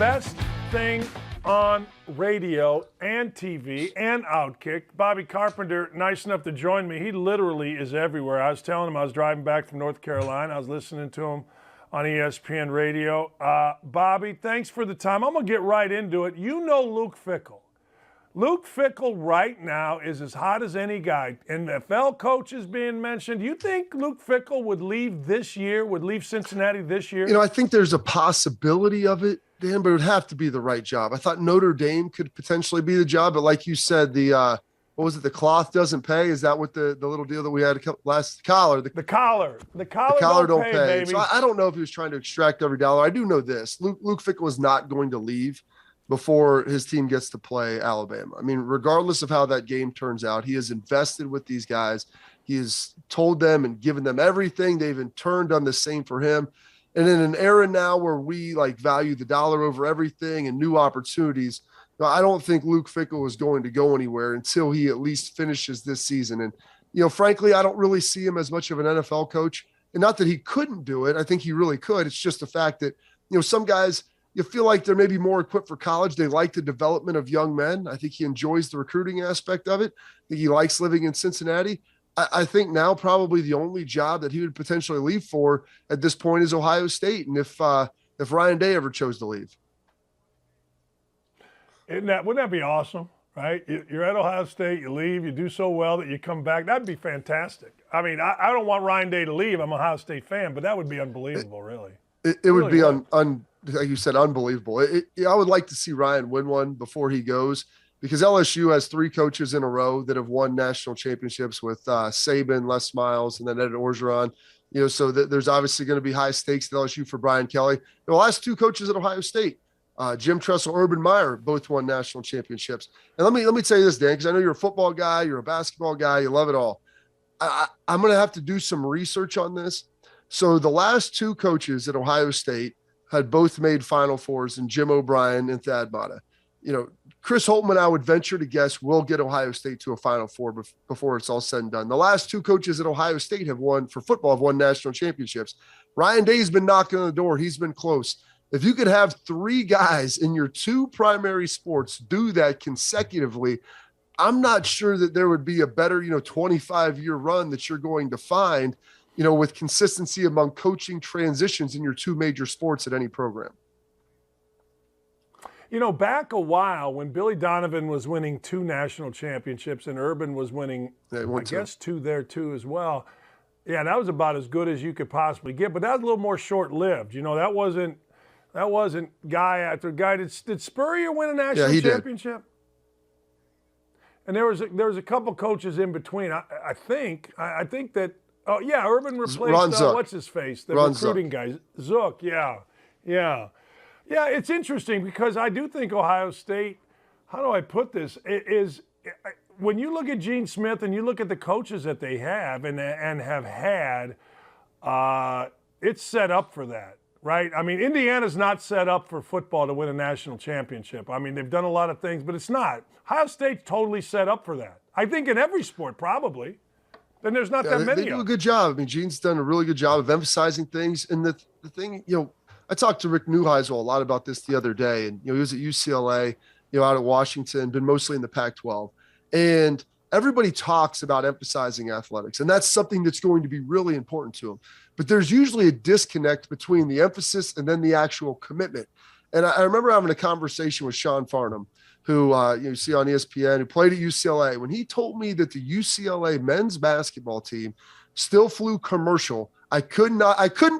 best thing on radio and TV and Outkick. Bobby Carpenter, nice enough to join me. He literally is everywhere. I was telling him I was driving back from North Carolina. I was listening to him on ESPN radio. Bobby, thanks for the time. I'm going to get right into it. You know Luke Fickell. Luke Fickell right now is as hot as any guy. NFL coach is being mentioned. You think Luke Fickell would leave this year, would leave Cincinnati this year? You know, I think there's a possibility of it, Dan, but it would have to be the right job. I thought Notre Dame could potentially be the job, but like you said, the what was it? The cloth doesn't pay. Is that what the little deal that we had last collar? The collar don't pay. Baby. So I don't know if he was trying to extract every dollar. I do know this: Luke Fickell is not going to leave before his team gets to play Alabama. I mean, regardless of how that game turns out, he has invested with these guys. He has told them and given them everything. They've in turn done the same for him. And in an era now where we value the dollar over everything and new opportunities, I don't think Luke Fickell is going to go anywhere until he at least finishes this season. And, frankly, I don't really see him as much of an NFL coach. And not that he couldn't do it. I think he really could. It's just the fact that, some guys, you feel like they're maybe more equipped for college. They like the development of young men. I think he enjoys the recruiting aspect of it. I think he likes living in Cincinnati. I think now probably the only job that he would potentially leave for at this point is Ohio State. And if Ryan Day ever chose to leave. Wouldn't that be awesome, right? You're at Ohio State, you leave, you do so well that you come back. That'd be fantastic. I mean, I don't want Ryan Day to leave. I'm an Ohio State fan, but that would be unbelievable, really. It would be like you said, unbelievable. I would like to see Ryan win one before he goes, because LSU has 3 coaches in a row that have won national championships with Saban, Les Miles, and then Ed Orgeron. So there's obviously going to be high stakes at LSU for Brian Kelly. The last 2 coaches at Ohio State, Jim Tressel, Urban Meyer, both won national championships. And let me tell you this, Dan, because I know you're a football guy, you're a basketball guy, you love it all. I'm going to have to do some research on this. So the last 2 coaches at Ohio State had both made Final Fours, in Jim O'Brien and Thad Matta. Chris Holtmann, I would venture to guess, will get Ohio State to a Final Four before it's all said and done. The last 2 coaches at Ohio State have won national championships. Ryan Day's been knocking on the door. He's been close. If you could have 3 guys in your 2 primary sports do that consecutively, I'm not sure that there would be a better, 25-year run that you're going to find, with consistency among coaching transitions in your 2 major sports at any program. Back a while when Billy Donovan was winning 2 national championships and Urban was winning, I guess, 2 there too as well. Yeah, that was about as good as you could possibly get, but that was a little more short-lived. That wasn't guy after guy. Did Spurrier win a national championship? Did. And there was a couple coaches in between. I think that. Oh yeah, Urban replaced what's his face, the recruiting guy, Zook. Yeah. It's interesting because I do think Ohio State. How do I put this? Is when you look at Gene Smith and you look at the coaches that they have and have had, it's set up for that, right? I mean, Indiana's not set up for football to win a national championship. I mean, they've done a lot of things, but it's not. Ohio State's totally set up for that. I think in every sport, probably. Then there's not that many. They do a good job. I mean, Gene's done a really good job of emphasizing things. And the thing, I talked to Rick Neuheisel a lot about this the other day. And, he was at UCLA, out at Washington, been mostly in the Pac-12. And everybody talks about emphasizing athletics. And that's something that's going to be really important to them. But there's usually a disconnect between the emphasis and then the actual commitment. And I remember having a conversation with Sean Farnham, who you see on ESPN, who played at UCLA, when he told me that the UCLA men's basketball team still flew commercial. I couldn't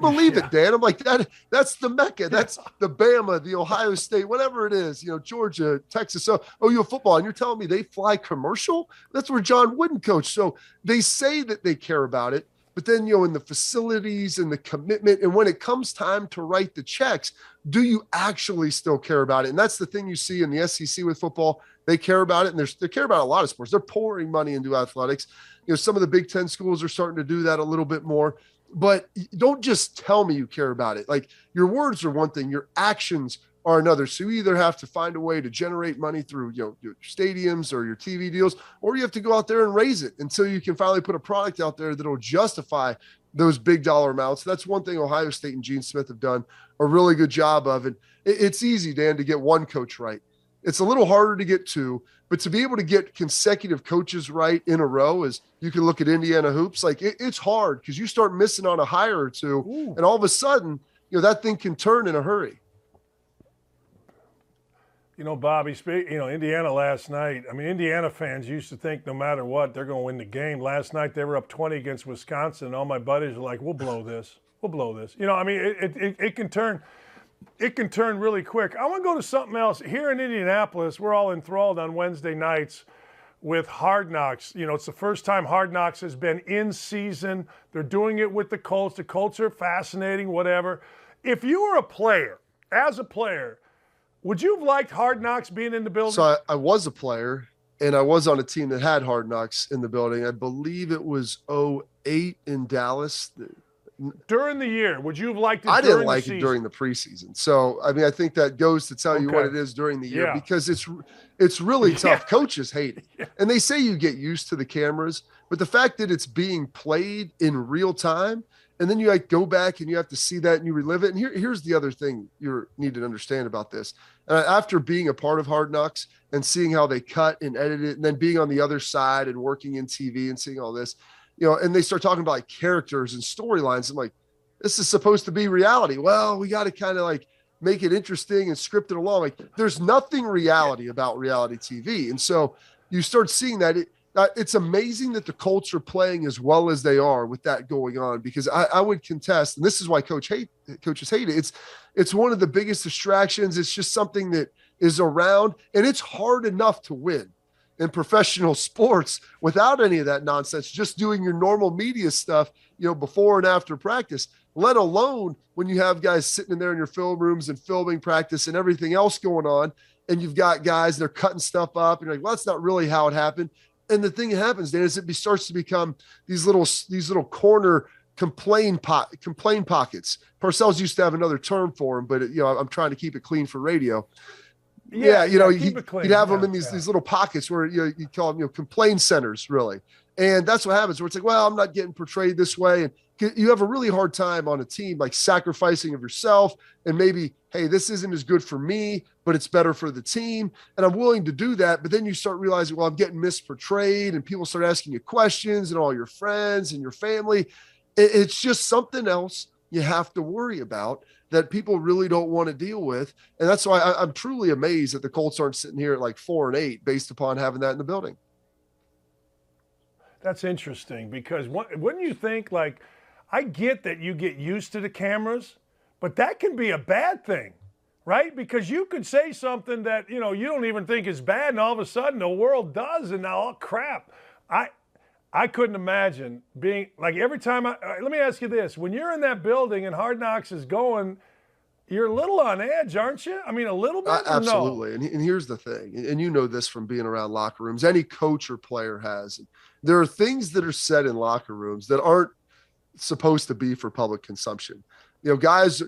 believe it, Dan. I'm like, that's the Mecca. That's the Bama, the Ohio State, whatever it is, Georgia, Texas. So, OU football. And you're telling me they fly commercial? That's where John Wooden coached. So they say that they care about it, but then, in the facilities and the commitment, and when it comes time to write the checks, do you actually still care about it? And that's the thing you see in the SEC with football. They care about it, and they care about a lot of sports. They're pouring money into athletics. Some of the Big Ten schools are starting to do that a little bit more. But don't just tell me you care about it. Like, your words are one thing, your actions are another. So you either have to find a way to generate money through, your stadiums or your TV deals, or you have to go out there and raise it until you can finally put a product out there that'll justify those big dollar amounts. That's one thing Ohio State and Gene Smith have done a really good job of. And it's easy, Dan, to get one coach right. It's a little harder to get two, but to be able to get consecutive coaches right in a row, as you can look at Indiana hoops, like it's hard because you start missing on a hire or two. Ooh. And all of a sudden, that thing can turn in a hurry. Bobby, Indiana last night, Indiana fans used to think no matter what, they're going to win the game. Last night, they were up 20 against Wisconsin. All my buddies were like, we'll blow this. We'll blow this. It can turn. It can turn really quick. I want to go to something else. Here in Indianapolis, we're all enthralled on Wednesday nights with Hard Knocks. It's the first time Hard Knocks has been in season. They're doing it with the Colts. The Colts are fascinating, whatever. If you were a player, as a player, would you have liked Hard Knocks being in the building? So I was a player, and I was on a team that had Hard Knocks in the building. I believe it was 2008 in Dallas. During the year, would you have liked it? I didn't like it during the preseason. So, I think that goes to tell you what it is during the year, because it's really tough. Coaches hate it. And they say you get used to the cameras, but the fact that it's being played in real time, and then you go back and you have to see that and you relive it. And here's the other thing you need to understand about this. After being a part of Hard Knocks and seeing how they cut and edit it, and then being on the other side and working in TV and seeing all this, and they start talking about like characters and storylines. I'm like, this is supposed to be reality. Well, we got to kind of like make it interesting and script it along. Like there's nothing reality about reality TV. And so you start seeing that it's amazing that the Colts are playing as well as they are with that going on, because I would contest, and this is why coaches hate it. It's one of the biggest distractions. It's just something that is around, and it's hard enough to win in professional sports without any of that nonsense, just doing your normal media stuff, before and after practice, let alone when you have guys sitting in there in your film rooms and filming practice and everything else going on. And you've got guys, they're cutting stuff up and you're like, well, that's not really how it happened. And the thing that happens, Dan, is it starts to become these little corner complain pockets. Parcells used to have another term for them, but I'm trying to keep it clean for radio. He'd have them in these little pockets where you call them complaint centers, really. And that's what happens, where it's like, well, I'm not getting portrayed this way. And you have a really hard time on a team, like sacrificing of yourself and maybe, hey, this isn't as good for me, but it's better for the team. And I'm willing to do that. But then you start realizing, well, I'm getting misportrayed, and people start asking you questions, and all your friends and your family. It's just something else you have to worry about that people really don't want to deal with. And that's why I'm truly amazed that the Colts aren't sitting here at like 4-8 based upon having that in the building. That's interesting, because wouldn't you think, like, I get that you get used to the cameras, but that can be a bad thing, right? Because you could say something that, you don't even think is bad, and all of a sudden the world does, and now, oh, crap. I couldn't imagine being, like, every time let me ask you this. When you're in that building and Hard Knocks is going, you're a little on edge, aren't you? A little bit? Absolutely. No? And here's the thing, and you know this from being around locker rooms, any coach or player has. There are things that are said in locker rooms that aren't supposed to be for public consumption. Guys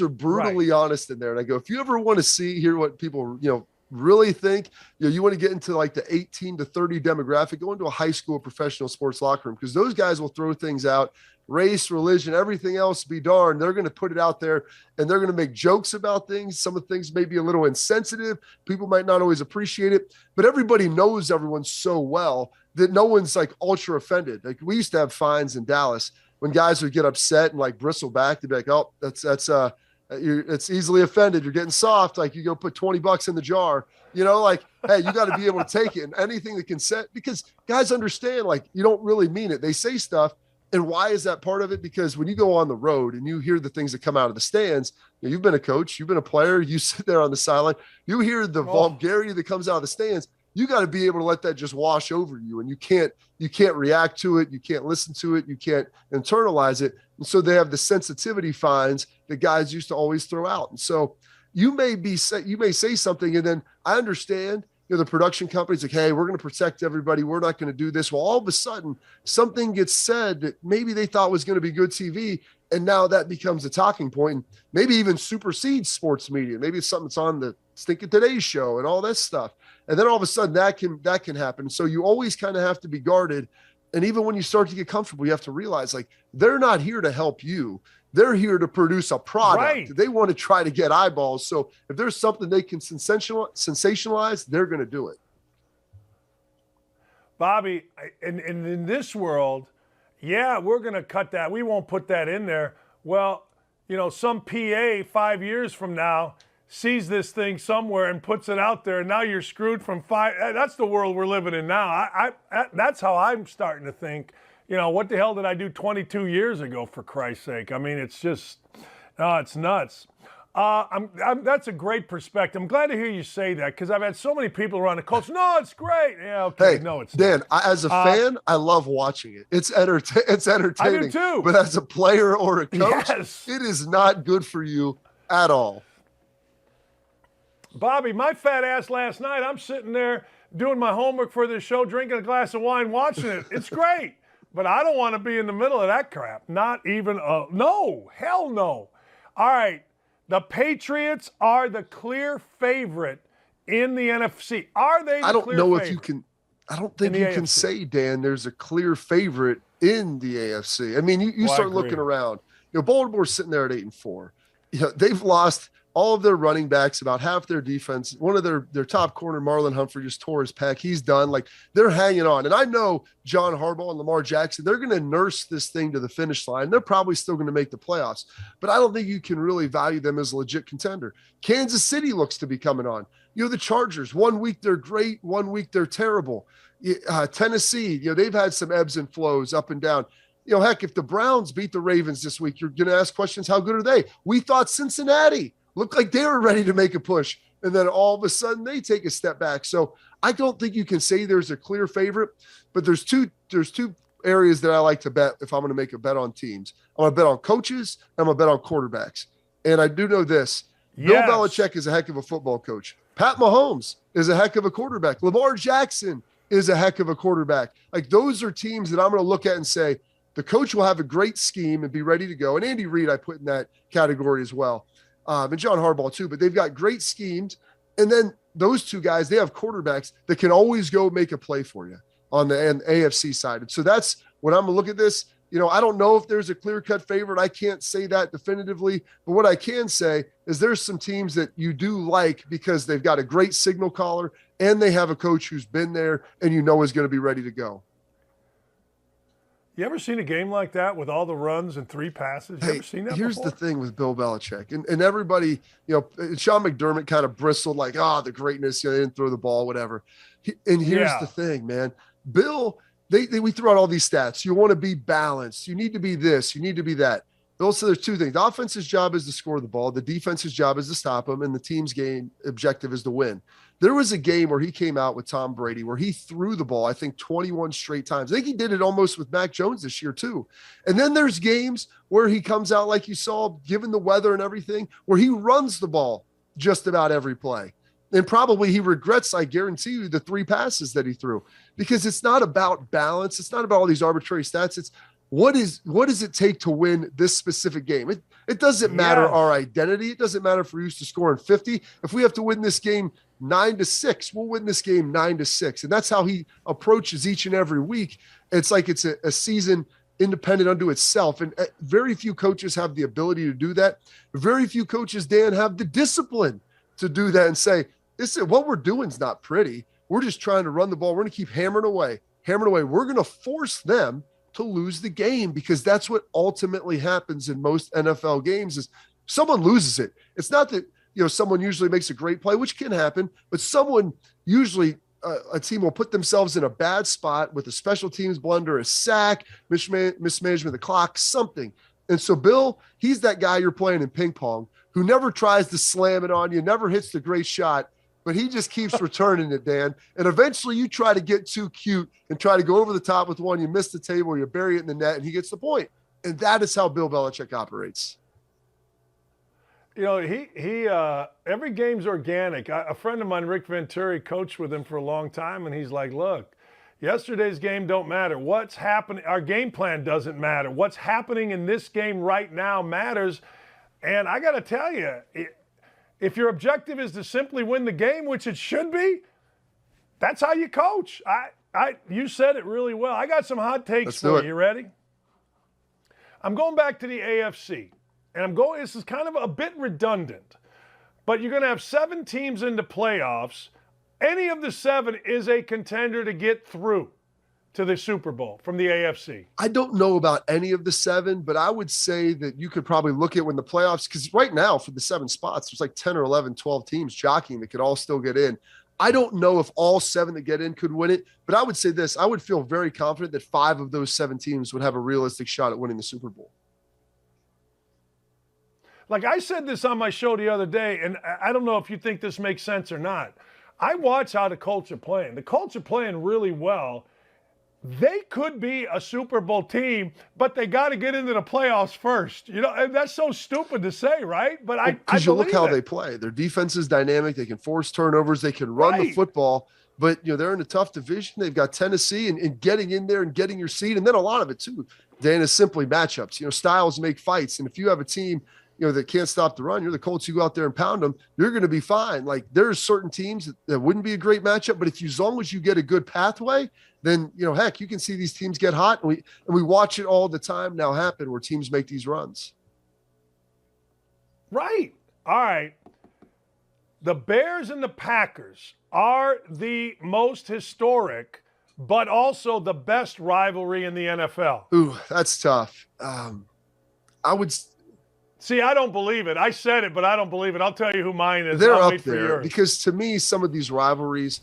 are brutally honest in there. And I go, if you ever want to hear what people, really think, you want to get into like the 18 to 30 demographic, go into a high school professional sports locker room, because those guys will throw things out, race, religion, everything else, be darned. They're going to put it out there, and they're going to make jokes about things. Some of the things may be a little insensitive. People might not always appreciate it, but everybody knows everyone so well that no one's like ultra offended. Like we used to have fines in Dallas when guys would get upset and like bristle back. They'd be like, oh, it's easily offended. You're getting soft. Like you go put $20 in the jar, like, hey, you got to be able to take it, and anything that can set, because guys understand, like, you don't really mean it. They say stuff. And why is that part of it? Because when you go on the road and you hear the things that come out of the stands, you've been a coach, you've been a player, you sit there on the sideline, you hear the vulgarity that comes out of the stands. You got to be able to let that just wash over you, and you can't react to it. You can't listen to it. You can't internalize it. And so they have the sensitivity fines that guys used to always throw out. And so you may say something, and then I understand, the production company's like, hey, we're going to protect everybody. We're not going to do this. Well, all of a sudden something gets said that maybe they thought was going to be good TV. And now that becomes a talking point, and maybe even supersedes sports media. Maybe it's something that's on the Stinking Today show and all that stuff. And then all of a sudden that can happen. So you always kind of have to be guarded. And even when you start to get comfortable, you have to realize, like, they're not here to help you. They're here to produce a product. Right. They want to try to get eyeballs. So if there's something they can sensationalize, they're going to do it. Bobby, and in this world, yeah, we're going to cut that. We won't put that in there. Well, you know, some PA 5 years from now sees this thing somewhere and puts it out there, and now you're screwed from 5. That's the world we're living in now. I that's how I'm starting to think. You know, what the hell did I do 22 years ago, for Christ's sake? I mean, it's just, it's nuts. That's a great perspective. I'm glad to hear you say that, because I've had so many people around the coach. No, it's great. Yeah, okay. Hey, no, it's Dan, as a fan, I love watching it. It's entertaining. I do too. But as a player or a coach, yes. It is not good for you at all. Bobby, my fat ass last night, I'm sitting there doing my homework for this show, drinking a glass of wine, watching it. It's great. But I don't want to be in the middle of that crap. Not even no. Hell no. All right. The Patriots are the clear favorite in the NFC. Are they the I don't clear know favorite? if you can – I don't think you can say, Dan, there's a clear favorite in the AFC. I mean, you start looking around. You know, Baltimore's sitting there at 8-4. You know, they've lost all of their running backs, about half their defense. One of their top corner, Marlon Humphrey, just tore his pec. He's done. Like, they're hanging on. And I know John Harbaugh and Lamar Jackson, they're going to nurse this thing to the finish line. They're probably still going to make the playoffs. But I don't think you can really value them as a legit contender. Kansas City looks to be coming on. You know, the Chargers, 1 week they're great, 1 week they're terrible. Tennessee, you know, they've had some ebbs and flows up and down. You know, heck, if the Browns beat the Ravens this week, you're going to ask questions, how good are they? We thought Cincinnati looked like they were ready to make a push, and then all of a sudden they take a step back. So I don't think you can say there's a clear favorite, but there's two areas that I like to bet if I'm going to make a bet on teams. I'm going to bet on coaches, and I'm going to bet on quarterbacks. And I do know this. Yes. Bill Belichick is a heck of a football coach. Pat Mahomes is a heck of a quarterback. Lamar Jackson is a heck of a quarterback. Like, those are teams that I'm going to look at and say, the coach will have a great scheme and be ready to go. And Andy Reid, I put in that category as well. And John Harbaugh too, but they've got great schemes. And then those two guys, they have quarterbacks that can always go make a play for you on the AFC side. And so that's when I'm going to look at this. You know, I don't know if there's a clear-cut favorite. I can't say that definitively. But what I can say is there's some teams that you do like because they've got a great signal caller and they have a coach who's been there and you know is going to be ready to go. You ever seen a game like that with all the runs and 3 passes? You ever seen that Here's before? the thing with Bill Belichick. And everybody, you know, Sean McDermott kind of bristled like, the greatness, you know, they didn't throw the ball, whatever. And here's the thing, man. Bill, we throw out all these stats. You want to be balanced. You need to be this. You need to be that. Bill said there's 2 things. The offense's job is to score the ball. The defense's job is to stop them. And the team's game objective is to win. There was a game where he came out with Tom Brady where he threw the ball, I think, 21 straight times. I think he did it almost with Mac Jones this year too. And then there's games where he comes out, like you saw, given the weather and everything, where he runs the ball just about every play. And probably he regrets, I guarantee you, the 3 passes that he threw, because it's not about balance. It's not about all these arbitrary stats. It's what does it take to win this specific game? It doesn't matter our identity. It doesn't matter if we're used to scoring 50. If we have to win this game 9-6, we'll win this game 9-6. And that's how he approaches each and every week. It's like it's a season independent unto itself. And very few coaches have the ability to do that. Very few coaches, Dan, have the discipline to do that and say, what we're doing is not pretty. We're just trying to run the ball. We're going to keep hammering away. We're going to force them to lose the game, because that's what ultimately happens in most NFL games is someone loses it. It's not that, you know, someone usually makes a great play, which can happen, but someone usually a team will put themselves in a bad spot with a special teams blunder, a sack, mismanagement of the clock, something. And so Bill, he's that guy you're playing in ping pong who never tries to slam it on you, never hits the great shot, but he just keeps returning it, Dan. And eventually you try to get too cute and try to go over the top with one. You miss the table, you bury it in the net, and he gets the point. And that is how Bill Belichick operates. You know, he every game's organic. A friend of mine, Rick Venturi, coached with him for a long time, and he's like, look, yesterday's game don't matter. What's happening, our game plan doesn't matter. What's happening in this game right now matters. And I got to tell you, if your objective is to simply win the game, which it should be, that's how you coach. You said it really well. I got some hot takes for you. You ready? I'm going back to the AFC, and this is kind of a bit redundant, but you're going to have 7 teams in the playoffs. Any of the 7 is a contender to get through to the Super Bowl from the AFC. I don't know about any of the 7, but I would say that you could probably look at when the playoffs, because right now for the 7 spots, there's like 10 or 11, 12 teams jockeying that could all still get in. I don't know if all 7 that get in could win it, but I would say this. I would feel very confident that 5 of those 7 teams would have a realistic shot at winning the Super Bowl. Like I said this on my show the other day, and I don't know if you think this makes sense or not. I watch how the Colts are playing. The Colts are playing really well. They could be a Super Bowl team, but they got to get into the playoffs first. You know, and that's so stupid to say, right? But because you look how they play. Their defense is dynamic. They can force turnovers. They can run the football. But, they're in a tough division. They've got Tennessee and getting in there and getting your seed. And then a lot of it, too, Dan, is simply matchups. Styles make fights. And if you have a team, that can't stop the run, you're the Colts, you go out there and pound them, you're going to be fine. Like, there's certain teams that wouldn't be a great matchup. But as long as you get a good pathway, then, heck, you can see these teams get hot. And we watch it all the time now happen where teams make these runs. Right. All right. The Bears and the Packers are the most historic, but also the best rivalry in the NFL. Ooh, that's tough. I would see. I don't believe it. I said it, but I don't believe it. I'll tell you who mine is. They're up there because to me, some of these rivalries,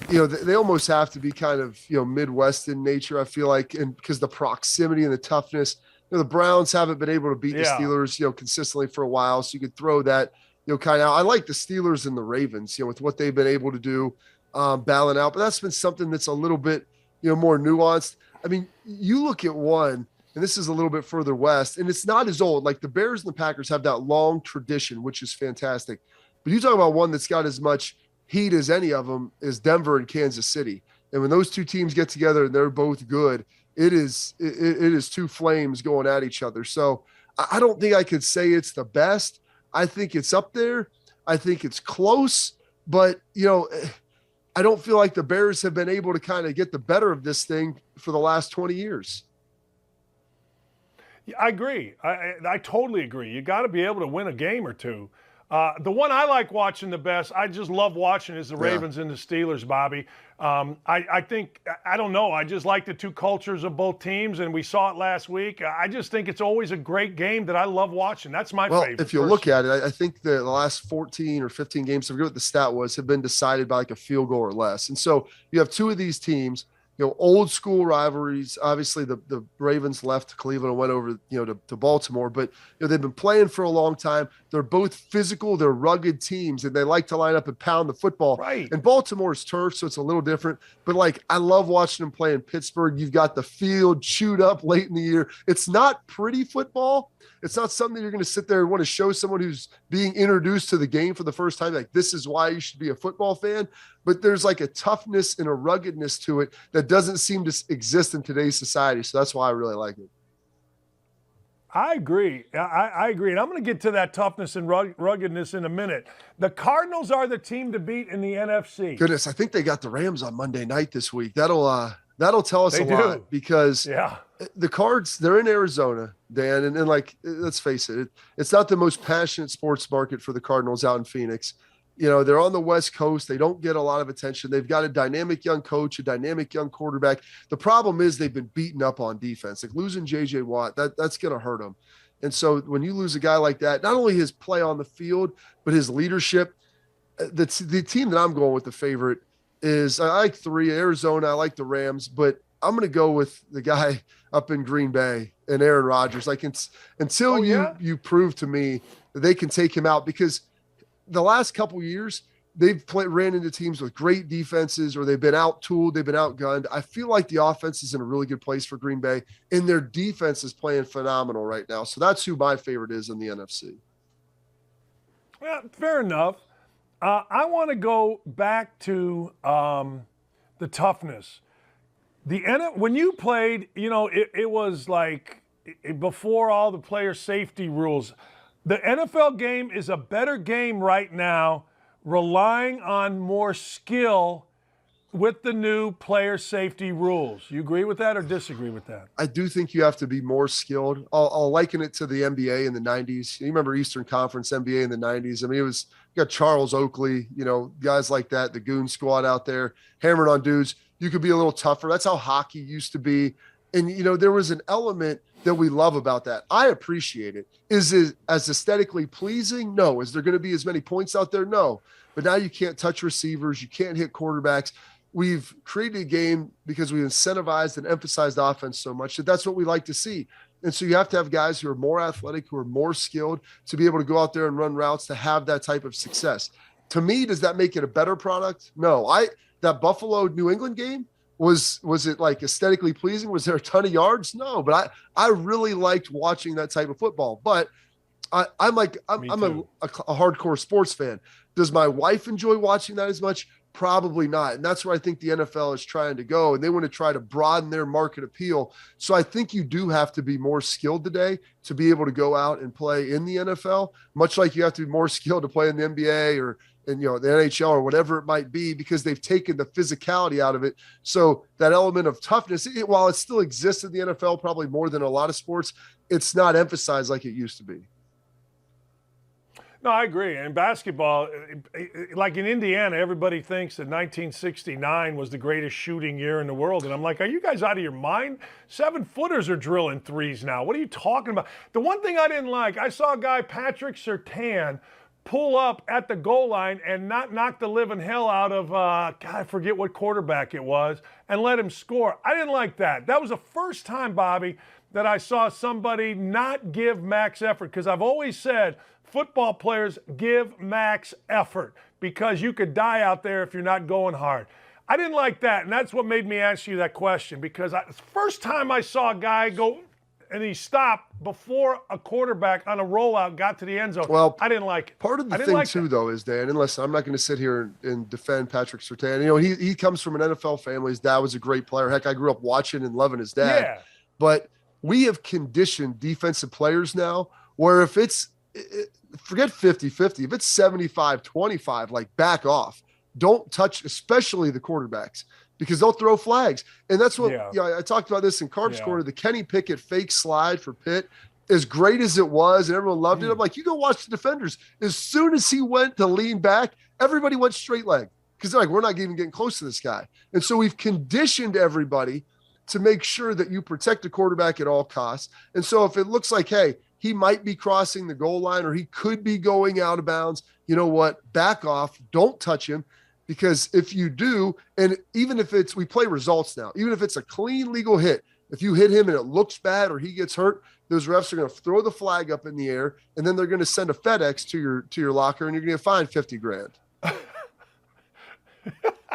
they almost have to be kind of, Midwest in nature, I feel like, and because the proximity and the toughness. The Browns haven't been able to beat the Steelers, consistently for a while. So you could throw that, kind of. I like the Steelers and the Ravens, with what they've been able to do, battling out. But that's been something that's a little bit, more nuanced. I mean, you look at one, and this is a little bit further west, and it's not as old. Like the Bears and the Packers have that long tradition, which is fantastic. But you talk about one that's got as much heat as any of them is Denver and Kansas City. And when those two teams get together and they're both good, it is two flames going at each other. So I don't think I could say it's the best. I think it's up there. I think it's close, but I don't feel like the Bears have been able to kind of get the better of this thing for the last 20 years. I agree. I totally agree. You got to be able to win a game or two. The one I like watching the best, I just love watching, is the Ravens and the Steelers, Bobby. I think, I don't know, I just like the two cultures of both teams, and we saw it last week. I just think it's always a great game that I love watching. That's my favorite. If you look at it, I think the last 14 or 15 games, I forget what the stat was, have been decided by like a field goal or less. And so you have two of these teams, old school rivalries. Obviously the Ravens left Cleveland and went over, to Baltimore, but they've been playing for a long time. They're both physical, they're rugged teams, and they like to line up and pound the football. Right. And Baltimore's turf, so it's a little different, but I love watching them play in Pittsburgh. You've got the field chewed up late in the year. It's not pretty football. It's not something that you're going to sit there and want to show someone who's being introduced to the game for the first time, like, this is why you should be a football fan. But there's like a toughness and a ruggedness to it that doesn't seem to exist in today's society. So that's why I really like it. I agree. I agree. And I'm going to get to that toughness and ruggedness in a minute. The Cardinals are the team to beat in the NFC. Goodness, I think they got the Rams on Monday night this week. That'll tell us a lot, because the Cards, they're in Arizona, Dan, and let's face it, it's not the most passionate sports market for the Cardinals out in Phoenix. They're on the West Coast. They don't get a lot of attention. They've got a dynamic young coach, a dynamic young quarterback. The problem is they've been beaten up on defense. Like losing J.J. Watt, that's going to hurt them. And so when you lose a guy like that, not only his play on the field, but his leadership, the team that I'm going with, the favorite, is I like 3, Arizona. I like the Rams, but I'm going to go with the guy up in Green Bay and Aaron Rodgers. Until you prove to me that they can take him out, because the last couple of years they've ran into teams with great defenses, or they've been out-tooled, they've been outgunned. I feel like the offense is in a really good place for Green Bay, and their defense is playing phenomenal right now. So that's who my favorite is in the NFC. Well, fair enough. I want to go back to the toughness. When you played, it was like before all the player safety rules. The NFL game is a better game right now, relying on more skill with the new player safety rules. You agree with that or disagree with that? I do think you have to be more skilled. I'll liken it to the NBA in the 90s. You remember Eastern Conference NBA in the 90s? I mean, you got Charles Oakley, guys like that, the Goon Squad out there, hammering on dudes. You could be a little tougher. That's how hockey used to be. And, there was an element that we love about that. I appreciate it. Is it as aesthetically pleasing? No. Is there going to be as many points out there? No. But now you can't touch receivers. You can't hit quarterbacks. We've created a game because we incentivized and emphasized offense so much that that's what we like to see. And so you have to have guys who are more athletic, who are more skilled to be able to go out there and run routes to have that type of success. To me, does that make it a better product? No. That Buffalo New England game, was it like aesthetically pleasing? Was there a ton of yards? No, but I really liked watching that type of football. But I'm a hardcore sports fan. Does my wife enjoy watching that as much? Probably not. And that's where I think the NFL is trying to go. And they want to try to broaden their market appeal. So I think you do have to be more skilled today to be able to go out and play in the NFL, much like you have to be more skilled to play in the NBA or the NHL or whatever it might be, because they've taken the physicality out of it. So that element of toughness, while it still exists in the NFL, probably more than a lot of sports, it's not emphasized like it used to be. No, I agree. And basketball, like in Indiana, everybody thinks that 1969 was the greatest shooting year in the world. And I'm like, are you guys out of your mind? 7-footers are drilling threes now. What are you talking about? The one thing I didn't like, I saw a guy, Patrick Surtain, pull up at the goal line and not knock the living hell out of, I forget what quarterback it was, and let him score. I didn't like that. That was the first time, Bobby, that I saw somebody not give max effort, because I've always said football players give max effort because you could die out there if you're not going hard. I didn't like that, and that's what made me ask you that question, because first time I saw a guy go and he stopped before a quarterback on a rollout got to the end zone. Well, I didn't like it. Part of the thing, too, though, is, Dan, and listen, I'm not going to sit here and defend Patrick Surtain. He comes from an NFL family. His dad was a great player. Heck, I grew up watching and loving his dad. Yeah. But we have conditioned defensive players now where if it's forget 50-50, if it's 75-25, like back off. Don't touch, especially the quarterbacks, because they'll throw flags. And that's what I talked about this in Carp's Corner, the Kenny Pickett fake slide for Pitt, as great as it was, and everyone loved it. I'm like, you go watch the defenders. As soon as he went to lean back, everybody went straight leg, because they're like, we're not even getting close to this guy. And so we've conditioned everybody to make sure that you protect the quarterback at all costs. And so if it looks like, hey, he might be crossing the goal line or he could be going out of bounds, you know what? Back off. Don't touch him. Because if you do, and even if we play results now, even if it's a clean legal hit, if you hit him and it looks bad or he gets hurt, those refs are going to throw the flag up in the air, and then they're going to send a FedEx to your locker, and you're going to find $50,000.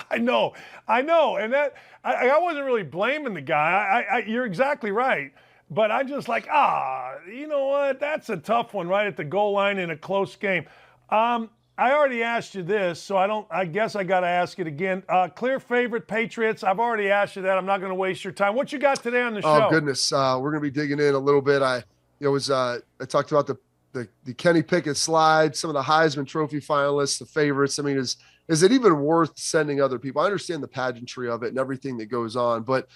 I know. And that I wasn't really blaming the guy. You're exactly right. But I just like, you know what? That's a tough one right at the goal line in a close game. I already asked you this, so I guess I got to ask it again. Clear favorite, Patriots. I've already asked you that. I'm not going to waste your time. What you got today on the show? Oh, goodness. We're going to be digging in a little bit. I talked about the Kenny Pickett slide, some of the Heisman Trophy finalists, the favorites. I mean, is it even worth sending other people? I understand the pageantry of it and everything that goes on, but,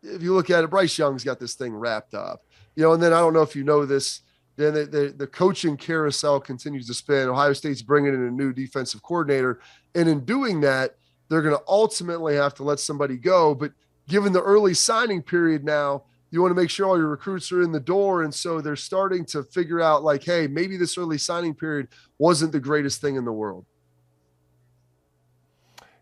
if you look at it, Bryce Young's got this thing wrapped up. And then I don't know if you know this, then the coaching carousel continues to spin. Ohio State's bringing in a new defensive coordinator. And in doing that, they're going to ultimately have to let somebody go. But given the early signing period now, you want to make sure all your recruits are in the door. And so they're starting to figure out like, hey, maybe this early signing period wasn't the greatest thing in the world.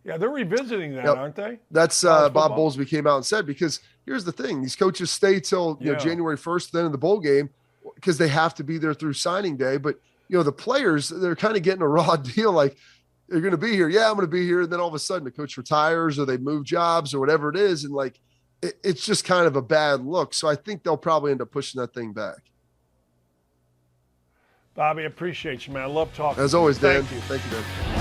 Yeah, they're revisiting that, aren't they? That's Bob Bowlesby came out and said, because here's the thing. These coaches stay till January 1st, then in the bowl game, because they have to be there through signing day. But, the players, they're kind of getting a raw deal. Like, you're going to be here. Yeah, I'm going to be here. And then all of a sudden the coach retires or they move jobs or whatever it is. And like, it's just kind of a bad look. So I think they'll probably end up pushing that thing back. Bobby, I appreciate you, man. I love talking. As always, Dan. Thank you. Thank you, Dan.